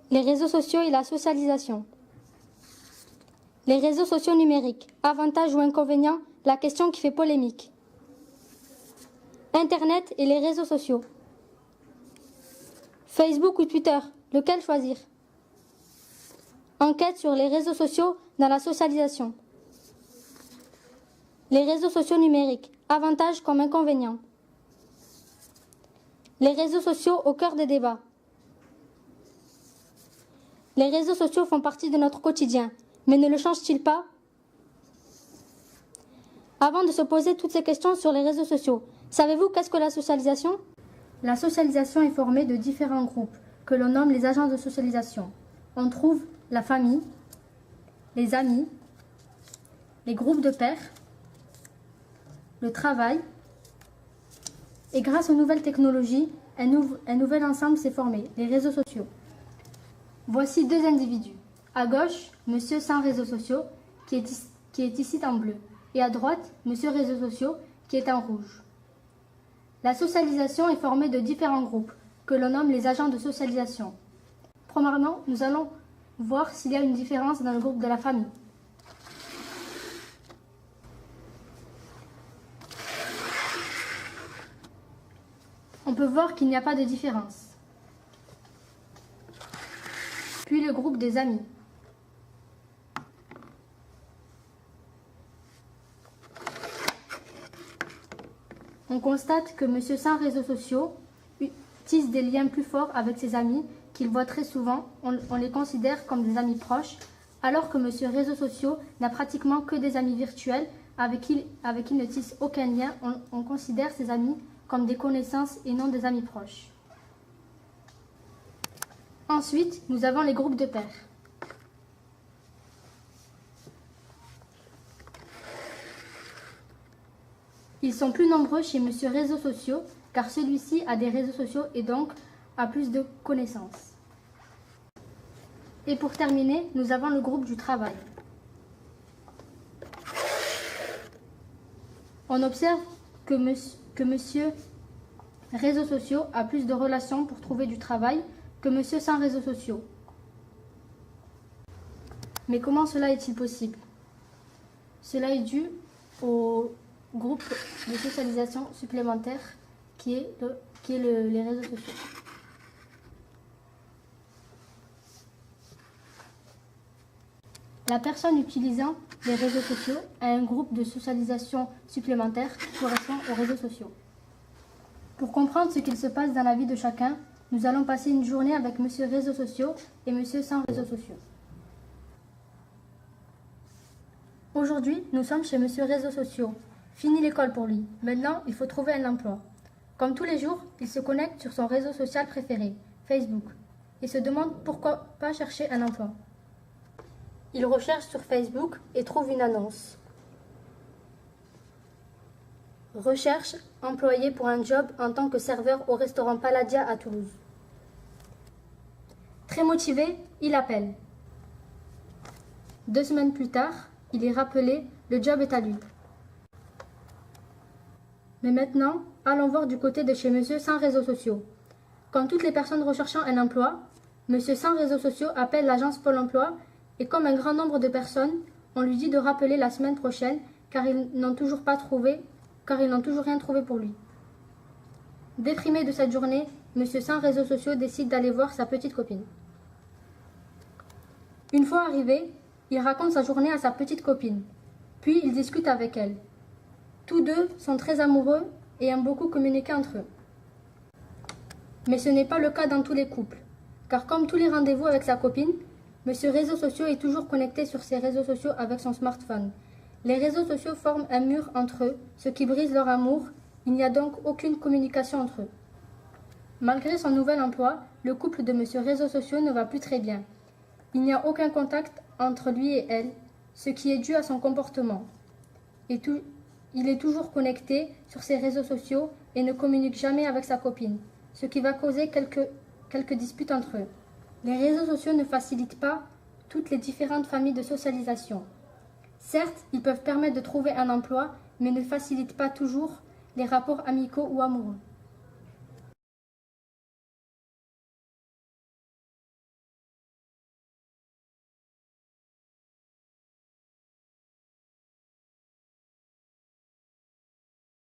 Les réseaux sociaux et la socialisation. Les réseaux sociaux numériques, avantages ou inconvénients, la question qui fait polémique. Internet et les réseaux sociaux. Facebook ou Twitter, lequel choisir? Enquête sur les réseaux sociaux dans la socialisation. Les réseaux sociaux numériques, avantages comme inconvénients. Les réseaux sociaux au cœur des débats. Les réseaux sociaux font partie de notre quotidien, mais ne le changent-ils pas? Avant de se poser toutes ces questions sur les réseaux sociaux, savez-vous qu'est-ce que la socialisation? La socialisation est formée de différents groupes, que l'on nomme les agents de socialisation. On trouve la famille, les amis, les groupes de pairs, le travail, et grâce aux nouvelles technologies, un nouvel ensemble s'est formé, les réseaux sociaux. Voici deux individus. À gauche, monsieur sans réseaux sociaux, qui est ici en bleu, et à droite, monsieur réseaux sociaux, qui est en rouge. La socialisation est formée de différents groupes, que l'on nomme les agents de socialisation. Premièrement, nous allons voir s'il y a une différence dans le groupe de la famille. On peut voir qu'il n'y a pas de différence. Puis le groupe des amis. On constate que monsieur sans réseaux sociaux tisse des liens plus forts avec ses amis qu'il voit très souvent. On les considère comme des amis proches, alors que monsieur réseaux sociaux n'a pratiquement que des amis virtuels avec qui il ne tisse aucun lien. On considère ses amis comme des connaissances et non des amis proches. Ensuite, nous avons les groupes de pairs. Ils sont plus nombreux chez monsieur réseaux sociaux, car celui-ci a des réseaux sociaux et donc a plus de connaissances. Et pour terminer, nous avons le groupe du travail. On observe que monsieur réseaux sociaux a plus de relations pour trouver du travail que monsieur sans réseaux sociaux. Mais comment cela est-il possible? Cela est dû au groupe de socialisation supplémentaire qui est les réseaux sociaux. La personne utilisant les réseaux sociaux a un groupe de socialisation supplémentaire qui correspond aux réseaux sociaux. Pour comprendre ce qu'il se passe dans la vie de chacun, nous allons passer une journée avec monsieur réseaux sociaux et monsieur sans réseaux sociaux. Aujourd'hui, nous sommes chez monsieur réseaux sociaux. Fini l'école pour lui. Maintenant, il faut trouver un emploi. Comme tous les jours, il se connecte sur son réseau social préféré, Facebook, et se demande pourquoi pas chercher un emploi. Il recherche sur Facebook et trouve une annonce. Recherche employé pour un job en tant que serveur au restaurant Palladia à Toulouse. Très motivé, il appelle. 2 semaines plus tard, il est rappelé, le job est à lui. Mais maintenant, allons voir du côté de chez monsieur sans réseaux sociaux. Comme toutes les personnes recherchant un emploi, monsieur sans réseaux sociaux appelle l'agence Pôle emploi et comme un grand nombre de personnes, on lui dit de rappeler la semaine prochaine car ils n'ont toujours rien trouvé pour lui. Déprimé de cette journée, monsieur sans réseaux sociaux décide d'aller voir sa petite copine. Une fois arrivé, il raconte sa journée à sa petite copine, puis il discute avec elle. Tous deux sont très amoureux et aiment beaucoup communiquer entre eux. Mais ce n'est pas le cas dans tous les couples, car comme tous les rendez-vous avec sa copine, monsieur réseaux sociaux est toujours connecté sur ses réseaux sociaux avec son smartphone. Les réseaux sociaux forment un mur entre eux, ce qui brise leur amour. Il n'y a donc aucune communication entre eux. Malgré son nouvel emploi, le couple de monsieur réseaux sociaux ne va plus très bien. Il n'y a aucun contact entre lui et elle, ce qui est dû à son comportement. Il est toujours connecté sur ses réseaux sociaux et ne communique jamais avec sa copine, ce qui va causer quelques disputes entre eux. Les réseaux sociaux ne facilitent pas toutes les différentes familles de socialisation. Certes, ils peuvent permettre de trouver un emploi, mais ne facilitent pas toujours les rapports amicaux ou amoureux.